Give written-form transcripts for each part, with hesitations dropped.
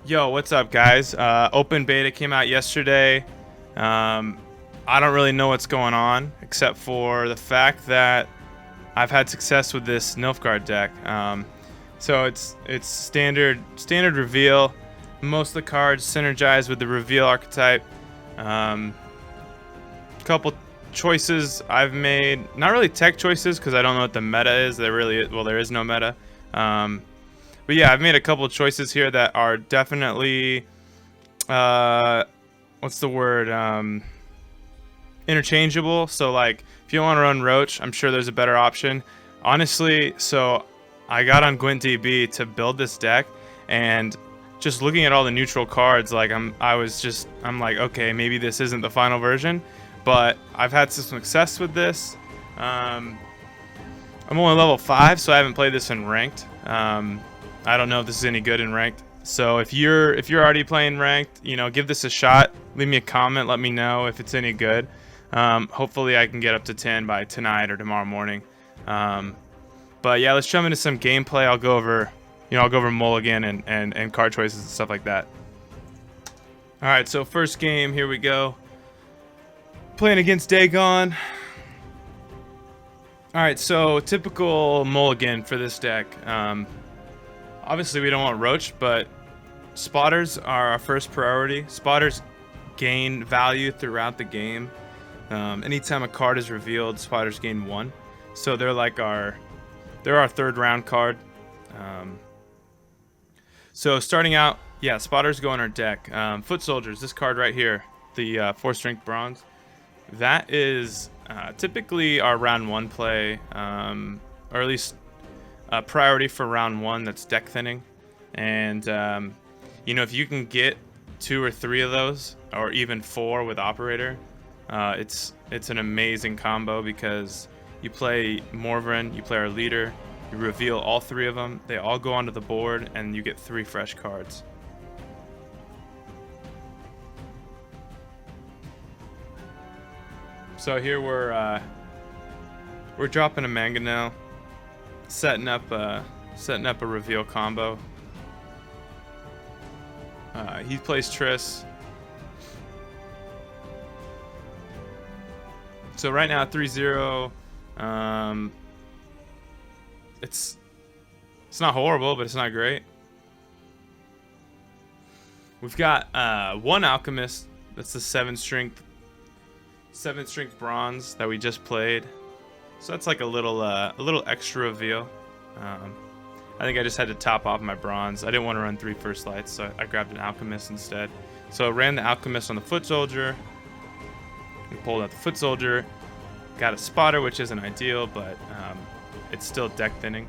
Yo, what's up, guys? Open beta came out yesterday. I don't really know what's going on, except for the fact that I've had success with this Nilfgaard deck. So it's standard reveal. Most of the cards synergize with the reveal archetype. Couple choices I've made, not really tech choices because I don't know what the meta is. There is no meta. But yeah, I've made a couple of choices here that are definitely, what's the word? Interchangeable. So like, if you want to run Roach, I'm sure there's a better option. Honestly, so I got on Gwent DB to build this deck, and just looking at all the neutral cards, like I'm like, okay, maybe this isn't the final version, but I've had some success with this. I'm only level 5, so I haven't played this in ranked. I don't know if this is any good in ranked. So if you're already playing ranked, give this a shot. Leave me a comment. Let me know if it's any good. Hopefully I can get up to 10 by tonight or tomorrow morning. But yeah, let's jump into some gameplay. I'll go over Mulligan and card choices and stuff like that. All right, so first game, here we go. Playing against Dagon. All right, so typical Mulligan for this deck. Obviously, we don't want Roach, but spotters are our first priority. Spotters gain value throughout the game. Anytime a card is revealed, spotters gain 1. So they're our third round card. So starting out, yeah, spotters go in our deck. Foot Soldiers, this card right here, the 4 strength bronze. That is typically our round 1 play, or at least a priority for round 1. That's deck thinning. And if you can get 2 or 3 of those, or even 4 with Operator, it's an amazing combo because you play Morvran, you play our leader, you reveal all 3 of them, they all go onto the board, and you get 3 fresh cards. So here we're dropping a mangonel, setting up a reveal combo. He plays Triss. So right now 3-0. It's not horrible, but it's not great. We've got 1 alchemist. That's the 7 strength bronze that we just played. So that's like a little extra reveal. I think I just had to top off my bronze. I didn't want to run 3 first lights, so I grabbed an alchemist instead. So I ran the alchemist on the foot soldier. We pulled out the foot soldier. Got a spotter, which isn't ideal, but it's still deck thinning.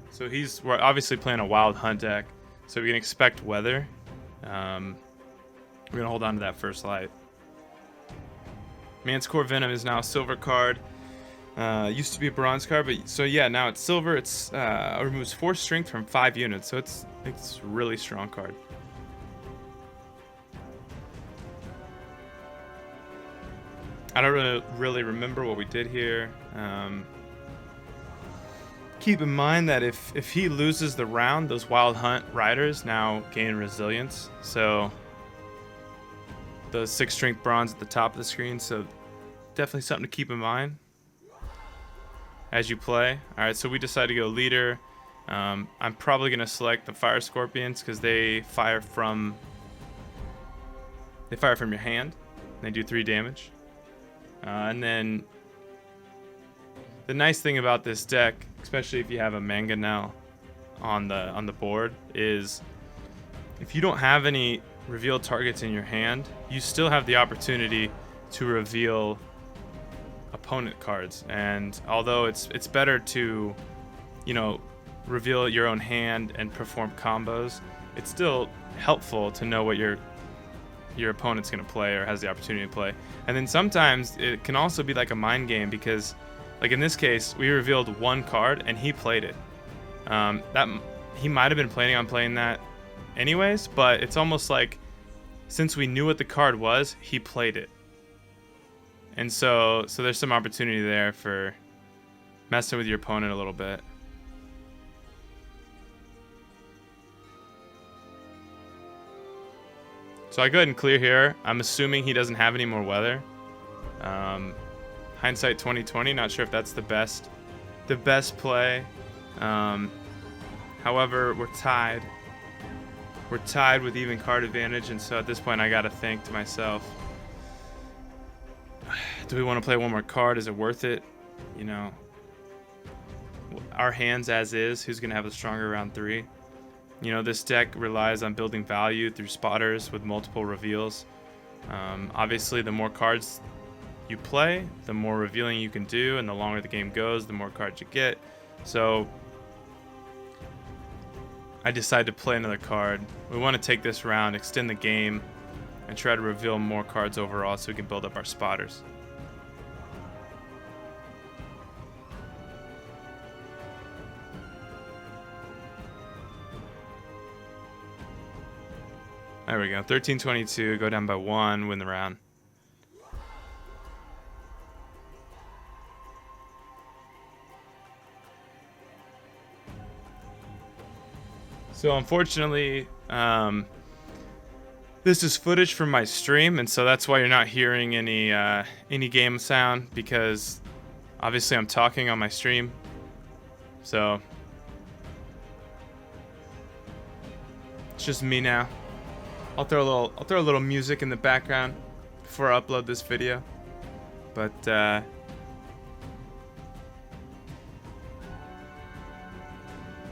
So we're obviously playing a wild hunt deck, so we can expect weather. We're gonna hold on to that first light. Manticore Venom is now a silver card. Used to be a bronze card, but so yeah, now it's silver. It's removes 4 strength from 5 units, so it's a really strong card. I don't really remember what we did here. Keep in mind that if he loses the round, those Wild Hunt Riders now gain resilience. So the 6 strength bronze at the top of the screen. So definitely something to keep in mind as you play. All right, so we decided to go leader. I'm probably going to select the Fire Scorpions because they fire from your hand. And they do 3 damage. And then the nice thing about this deck, especially if you have a mangonel on the board, is if you don't have any revealed targets in your hand, you still have the opportunity to reveal opponent cards. And although it's better to, reveal your own hand and perform combos, it's still helpful to know what your opponent's going to play or has the opportunity to play. And then sometimes it can also be like a mind game because, like in this case, we revealed 1 card and he played it. That he might have been planning on playing that anyways, but it's almost like since we knew what the card was, he played it. And so there's some opportunity there for messing with your opponent a little bit. So I go ahead and clear here. I'm assuming he doesn't have any more weather. Hindsight 2020, not sure if that's the best play. However, we're tied. We're tied with even card advantage, and so at this point I gotta think to myself, do we want to play one more card? Is it worth it? You know, our hands as is, who's gonna have a stronger round 3? You know, this deck relies on building value through spotters with multiple reveals. Obviously, the more cards you play, the more revealing you can do, and the longer the game goes, the more cards you get. So I decide to play another card. We want to take this round, extend the game, and try to reveal more cards overall so we can build up our spotters. There we go. 13-22, go down by 1, win the round. So unfortunately, this is footage from my stream, and so that's why you're not hearing any game sound, because obviously I'm talking on my stream. So it's just me now. I'll throw a little music in the background before I upload this video. But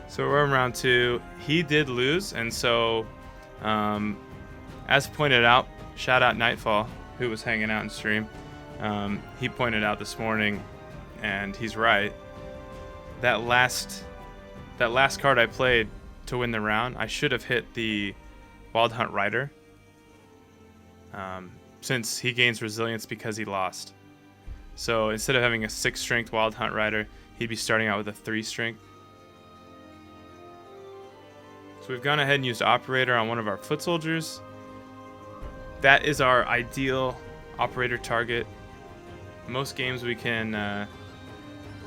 so we're in round 2. He did lose, and so as pointed out, shout out Nightfall, who was hanging out in stream. He pointed out this morning, and he's right. That last card I played to win the round, I should have hit the Wild Hunt Rider, since he gains resilience because he lost. So instead of having a 6 strength Wild Hunt Rider, he'd be starting out with a 3 strength. So we've gone ahead and used Operator on one of our foot soldiers. That is our ideal Operator target. Most games we can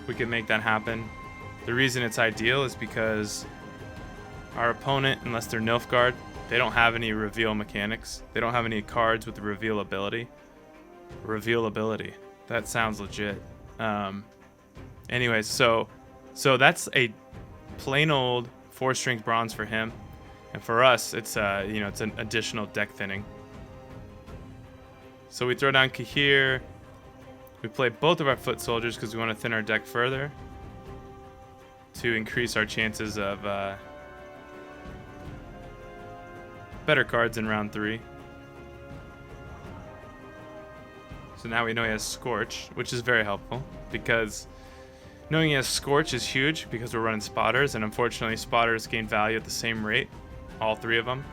make that happen. The reason it's ideal is because our opponent, unless they're Nilfgaard, they don't have any reveal mechanics. They don't have any cards with the revealability. Revealability. That sounds legit. Anyways, so that's a plain old 4 strength bronze for him, and for us, it's it's an additional deck thinning. So we throw down Kahir. We play both of our foot soldiers because we want to thin our deck further to increase our chances of better cards in round 3. So now we know he has Scorch, which is very helpful, because knowing he has Scorch is huge because we're running spotters, and unfortunately spotters gain value at the same rate, all 3 of them.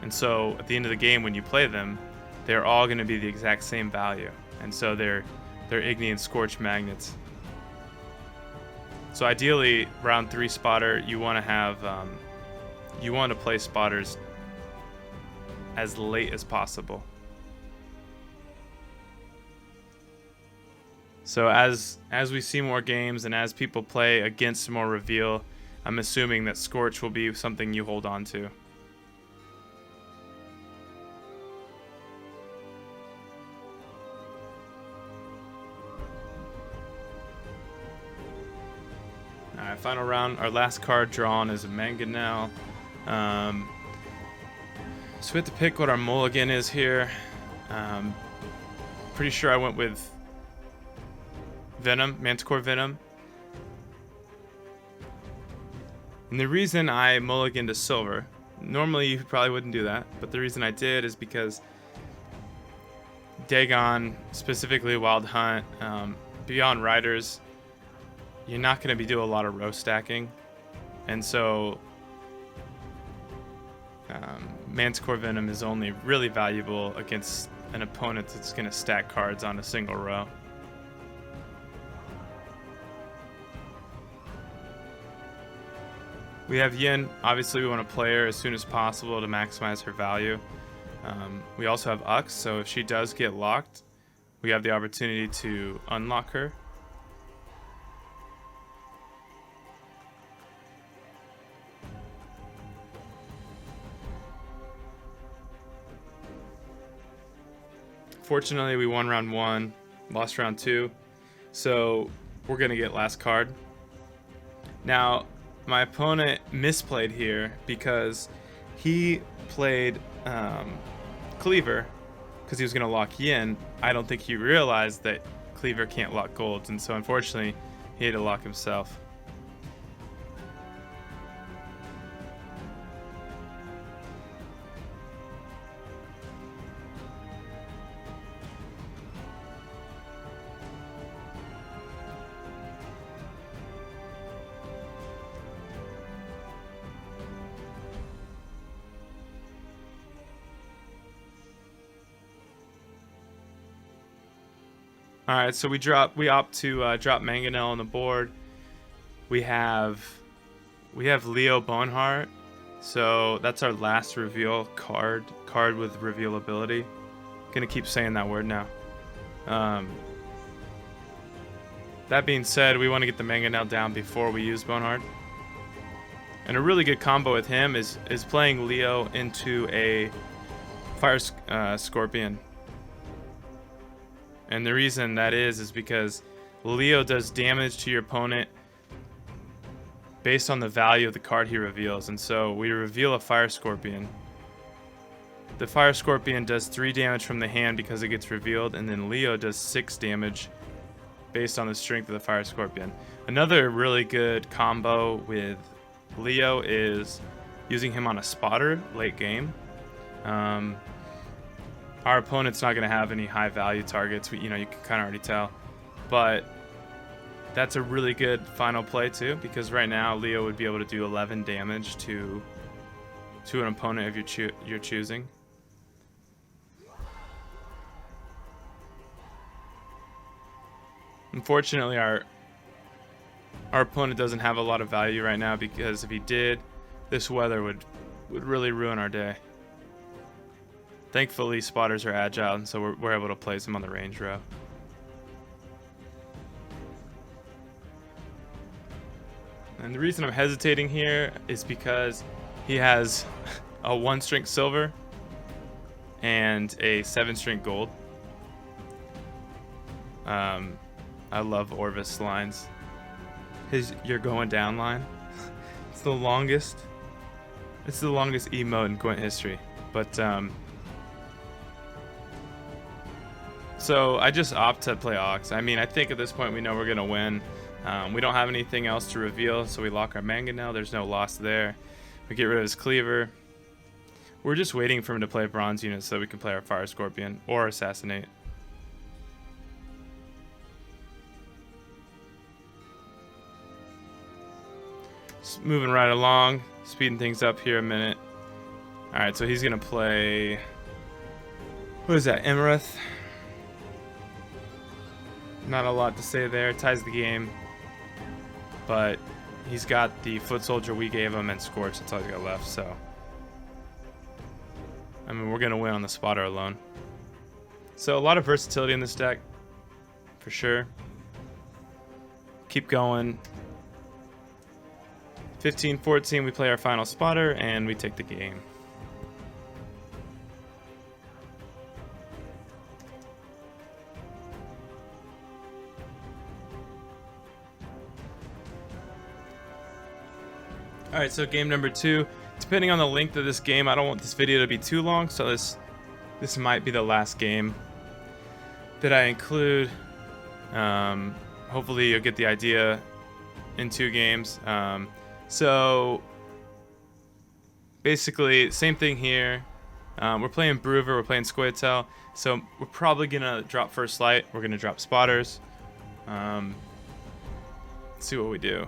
And so at the end of the game, when you play them, they're all going to be the exact same value. And so they're Igni and Scorch magnets. So ideally, round 3 spotter, you want to have you want to play spotters as late as possible. So as we see more games and as people play against more reveal, I'm assuming that Scorch will be something you hold on to. Alright, final round. Our last card drawn is a Mangonel. So we have to pick what our mulligan is here. Pretty sure I went with Venom, Manticore Venom. And the reason I mulliganed to silver, normally you probably wouldn't do that, but the reason I did is because Dagon, specifically Wild Hunt, beyond Riders, you're not going to be doing a lot of row stacking. And so Manticore Venom is only really valuable against an opponent that's going to stack cards on a single row. We have Yin. Obviously, we want to play her as soon as possible to maximize her value. We also have Ux, so if she does get locked, we have the opportunity to unlock her. Fortunately, we won round 1, lost round 2, so we're gonna get last card. Now, my opponent misplayed here because he played Cleaver because he was gonna lock Yin. I don't think he realized that Cleaver can't lock golds, and so unfortunately, he had to lock himself. All right, so we opt to drop Mangonel on the board. We have Leo Boneheart, so that's our last reveal card with revealability. Gonna keep saying that word now. That being said, we want to get the Mangonel down before we use Boneheart. And a really good combo with him is playing Leo into a Fire Scorpion. And the reason that is because Leo does damage to your opponent based on the value of the card he reveals. And so we reveal a Fire Scorpion. The Fire Scorpion does 3 damage from the hand because it gets revealed, and then Leo does 6 damage based on the strength of the Fire Scorpion. Another really good combo with Leo is using him on a spotter late game. Our opponent's not going to have any high value targets, you can kind of already tell. But that's a really good final play too, because right now Leo would be able to do 11 damage to an opponent if you're choosing. Unfortunately, our opponent doesn't have a lot of value right now, because if he did, this weather would really ruin our day. Thankfully, spotters are agile, and so we're able to place him on the range row. And the reason I'm hesitating here is because he has a 1-strength silver and a 7-strength gold. I love Orvis lines. His "you're going down" line. It's the longest emote in Gwent history. But so I just opt to play Ox. I mean, I think at this point we know we're gonna win. We don't have anything else to reveal, so we lock our Mangonel. There's no loss there. We get rid of his Cleaver. We're just waiting for him to play a bronze unit so we can play our Fire Scorpion or Assassinate. Just moving right along, speeding things up here a minute. All right, so he's gonna play. What is that? Emerith. Not a lot to say there. Ties the game, but he's got the Foot Soldier we gave him and Scorch. That's all he's got left. So, I mean, we're gonna win on the spotter alone. So a lot of versatility in this deck, for sure. Keep going. 15-14, we play our final spotter and we take the game. Alright, so game number 2. Depending on the length of this game, I don't want this video to be too long, so this might be the last game that I include. Hopefully you'll get the idea in 2 games. So basically, same thing here. We're playing Brewer, we're playing Squid Cell, so we're probably gonna drop First Light. We're gonna drop Spotters. Let's see what we do.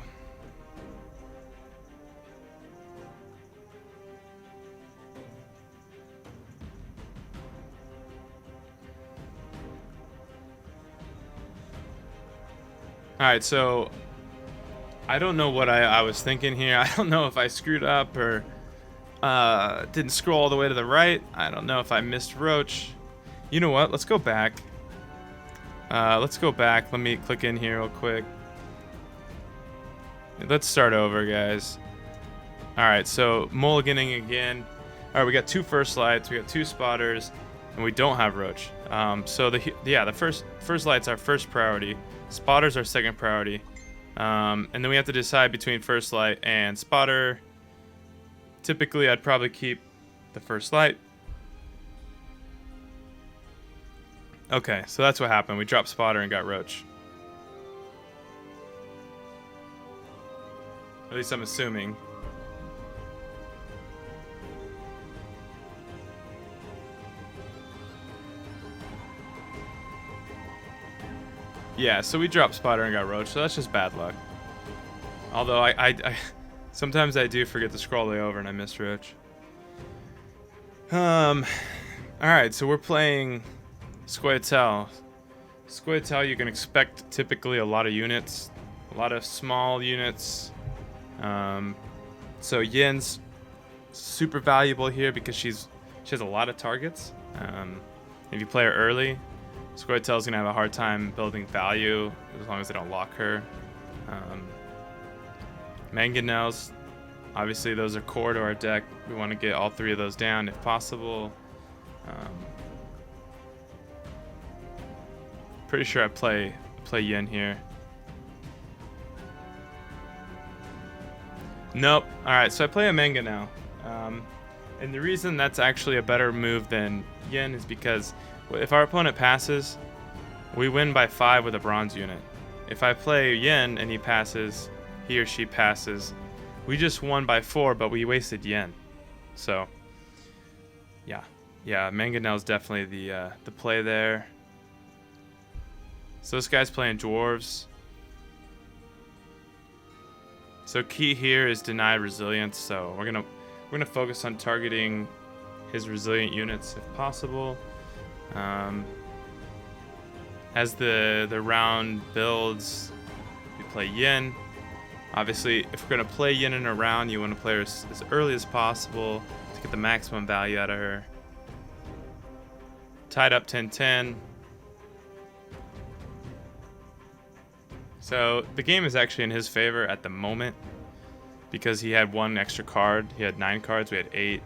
Alright, so I don't know what I was thinking here. I don't know if I screwed up or didn't scroll all the way to the right. I don't know if I missed Roach. You know what? Let's go back. Let me click in here real quick. Let's start over, guys. Alright, so mulliganing again. Alright, we got 2 First Lights. We got 2 Spotters. and we don't have Roach. So the first light's our first priority. Spotter's our second priority. And then we have to decide between first light and spotter. Typically, I'd probably keep the first light. Okay, so that's what happened. We dropped spotter and got Roach. At least I'm assuming. Yeah, so we dropped spotter and got Roach, so that's just bad luck. Although I sometimes I do forget to scroll way over and I miss Roach. Alright, so we're playing Squid Cell. Squid Cell, you can expect typically a lot of units, a lot of small units. So Yin's super valuable here because she has a lot of targets. If you play her early, Squid Cell's gonna have a hard time building value as long as they don't lock her. Mangonels, obviously those are core to our deck. We want to get all three of those down if possible. Pretty sure I play Yin here. Nope. Alright, so I play a Manga now. And the reason that's actually a better move than Yin is because if our opponent passes, we win by 5 with a bronze unit. If I play Yin and he or she passes, we just won by 4, but we wasted Yin. So, yeah, Mangonel's definitely the play there. So this guy's playing dwarves. So key here is deny resilience. So we're gonna focus on targeting his resilient units if possible. As the round builds, we play Yin. Obviously, if we're gonna play Yin in a round, you want to play her as early as possible to get the maximum value out of her. Tied up 10-10. So the game is actually in his favor at the moment because he had 1 extra card. He had 9 cards, we had 8,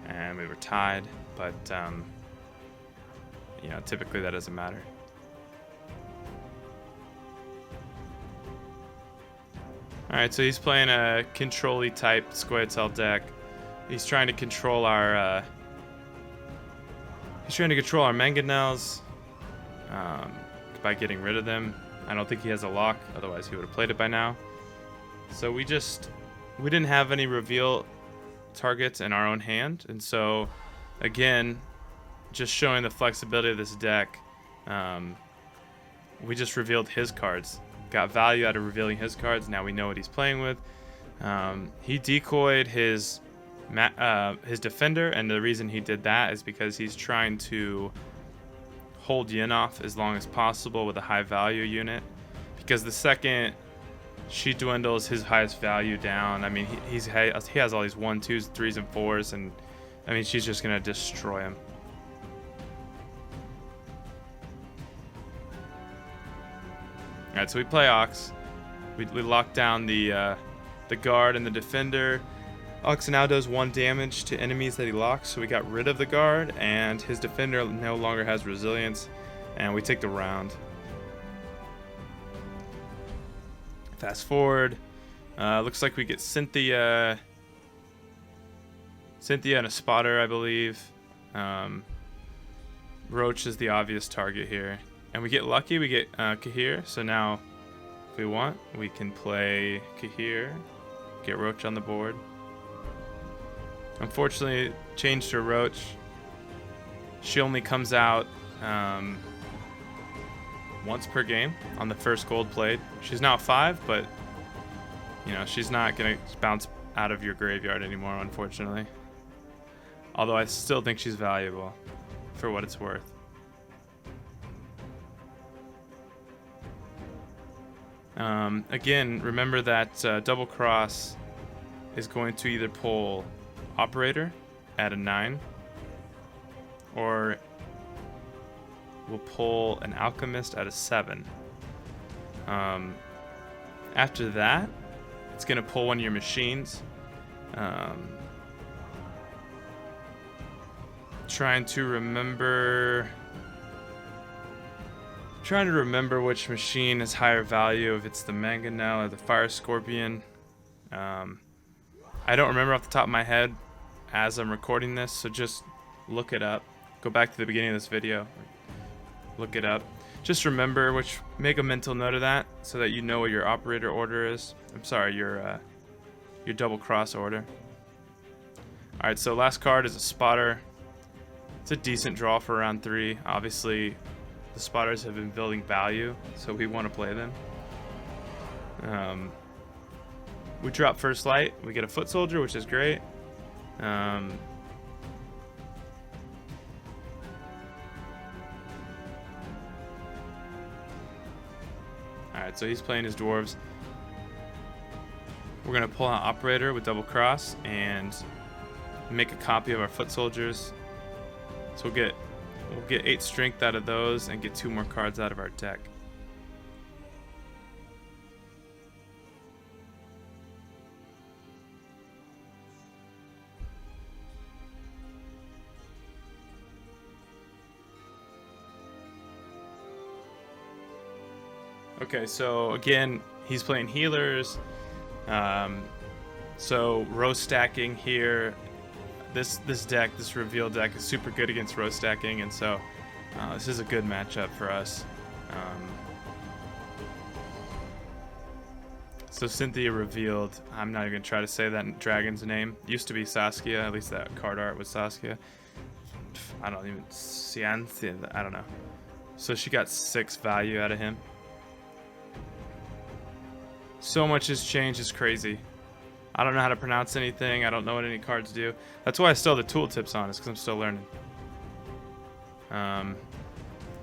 and we were tied. But typically that doesn't matter. All right, so he's playing a control-y type Squid Cell deck. He's trying to control our mangonels by getting rid of them. I don't think he has a lock, otherwise he would have played it by now. So we didn't have any reveal targets in our own hand, and so again, just showing the flexibility of this deck, we just revealed his cards. Got value out of revealing his cards. Now we know what he's playing with. He decoyed his defender, and the reason he did that is because he's trying to hold Yin off as long as possible with a high value unit, because the second she dwindles his highest value down, I mean he has all these 1, 2s, 3s, and 4s, and I mean she's just gonna destroy him. Alright, so we play Ox. We lock down the guard and the defender. Ox now does 1 damage to enemies that he locks, so we got rid of the guard, and his defender no longer has resilience, and we take the round. Fast forward. Looks like we get Cynthia and a spotter, I believe. Roach is the obvious target here. And we get lucky, we get Kahir, so now if we want, we can play Kahir, get Roach on the board. Unfortunately, changed to Roach. She only comes out once per game on the first gold played. She's now 5, but she's not gonna bounce out of your graveyard anymore, unfortunately. Although I still think she's valuable for what it's worth. Again, remember that double cross is going to either pull Operator at a 9, or we'll pull an Alchemist at a 7. After that, it's going to pull one of your machines. trying to remember which machine has higher value, if it's the Mangonel or the Fire Scorpion. I don't remember off the top of my head as I'm recording this, so just look it up. Go back to the beginning of this video, look it up. Just remember make a mental note of that so that you know what your operator order is. I'm sorry, your double cross order. Alright, so last card is a spotter. It's a decent draw for round 3. Obviously, the spotters have been building value, so we want to play them. We drop first light. We get a foot soldier, which is great. Alright, so he's playing his dwarves. We're going to pull out operator with double cross and make a copy of our foot soldiers. So we'll get 8 strength out of those and get 2 more cards out of our deck. Okay, so again, he's playing healers. So row stacking here. This deck, this reveal deck, is super good against row stacking, and so this is a good matchup for us. So Cynthia revealed. I'm not even gonna try to say that dragon's name. Used to be Saskia. At least that card art was Saskia. I don't even Cianthia. I don't know. So she got 6 value out of him. So much has changed, it's crazy. I don't know how to pronounce anything. I don't know what any cards do. That's why I still have the tooltips on, is because I'm still learning.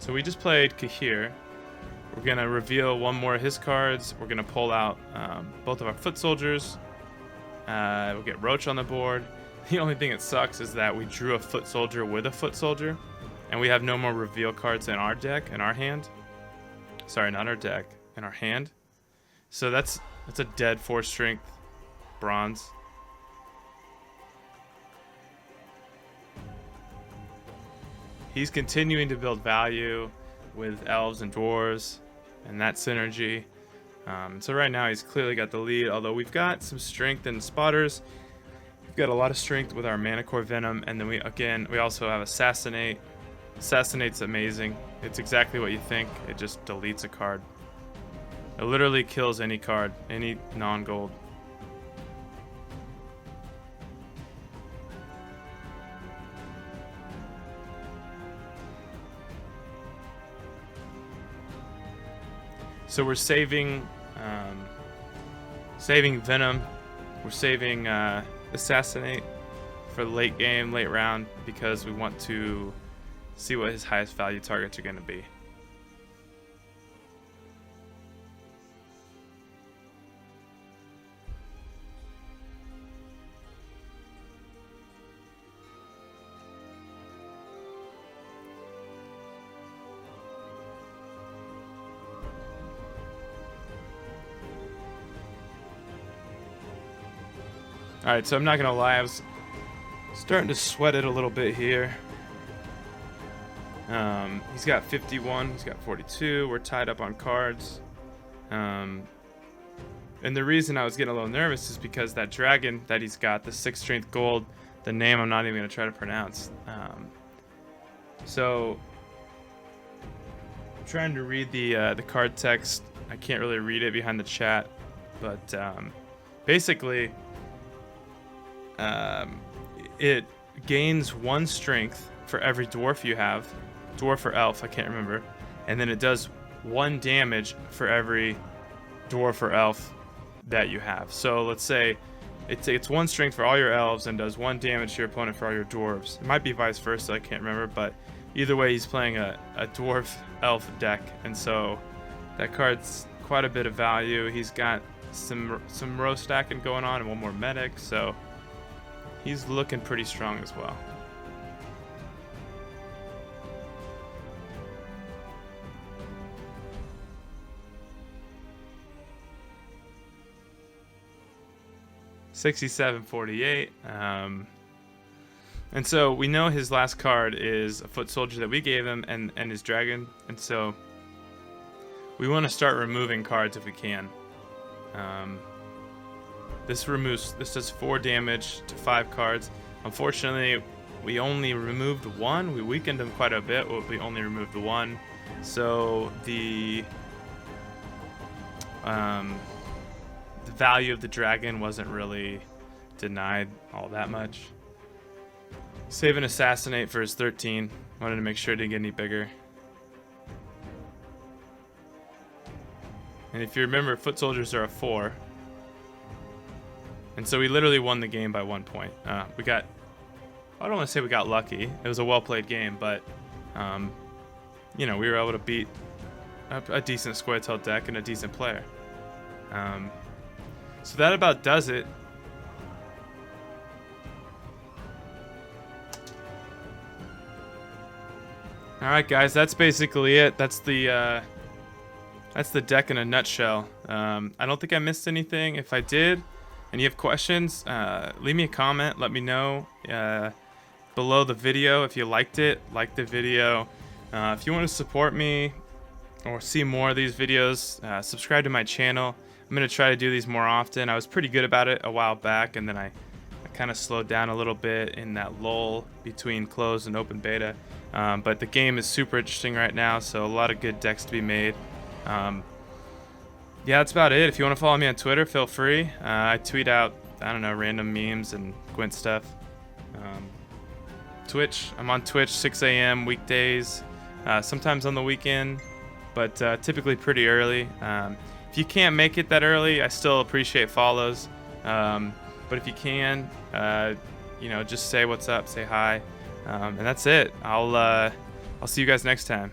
So we just played Kahir. We're going to reveal one more of his cards. We're going to pull out both of our foot soldiers. We'll get Roach on the board. The only thing that sucks is that we drew a foot soldier with a foot soldier, and we have no more reveal cards in our deck, in our hand. Sorry, not our deck, in our hand. So that's a dead 4 strength bronze. He's continuing to build value with elves and dwarves and that synergy. So right now he's clearly got the lead, although we've got some strength in spotters. We've got a lot of strength with our Manicore Venom, and then we also have Assassinate. Assassinate's amazing. It's exactly what you think. It just deletes a card. It literally kills any card, any non-gold. So we're saving Venom. We're saving Assassinate for the late game, late round, because we want to see what his highest value targets are going to be. Alright, so I'm not gonna lie, I was starting to sweat it a little bit here. He's got 51, he's got 42, we're tied up on cards. And the reason I was getting a little nervous is because that dragon that he's got, the 6 strength gold, the name I'm not even gonna try to pronounce. So I'm trying to read the card text. I can't really read it behind the chat, but basically it gains 1 strength for every dwarf you have, dwarf or elf, I can't remember, and then it does 1 damage for every dwarf or elf that you have. So let's say it's 1 strength for all your elves and does 1 damage to your opponent for all your dwarves. It might be vice versa, I can't remember, but either way he's playing a dwarf elf deck, and so that card's quite a bit of value. He's got some row stacking going on and 1 more medic, so he's looking pretty strong as well. $67.48. And so we know his last card is a foot soldier that we gave him and his dragon. And so we want to start removing cards if we can. This does 4 damage to 5 cards. Unfortunately, we only removed 1. We weakened him quite a bit, but we only removed 1. So the value of the dragon wasn't really denied all that much. Save an assassinate for his 13. Wanted to make sure it didn't get any bigger. And if you remember, foot soldiers are a 4. And so we literally won the game by 1 point. I don't want to say we got lucky. It was a well-played game, but, we were able to beat a decent Squid Cell deck and a decent player. So that about does it. All right, guys, that's basically it. That's the deck in a nutshell. I don't think I missed anything. If I did, and you have questions, leave me a comment. Let me know below the video if you liked it. Like the video. If you want to support me or see more of these videos, subscribe to my channel. I'm going to try to do these more often. I was pretty good about it a while back, and then I kind of slowed down a little bit in that lull between closed and open beta. But the game is super interesting right now, so a lot of good decks to be made. Yeah, that's about it. If you want to follow me on Twitter, feel free. I tweet out, random memes and Gwent stuff. Twitch, I'm on Twitch 6 a.m. weekdays, sometimes on the weekend, but typically pretty early. If you can't make it that early, I still appreciate follows. But if you can, just say what's up, say hi, and that's it. I'll see you guys next time.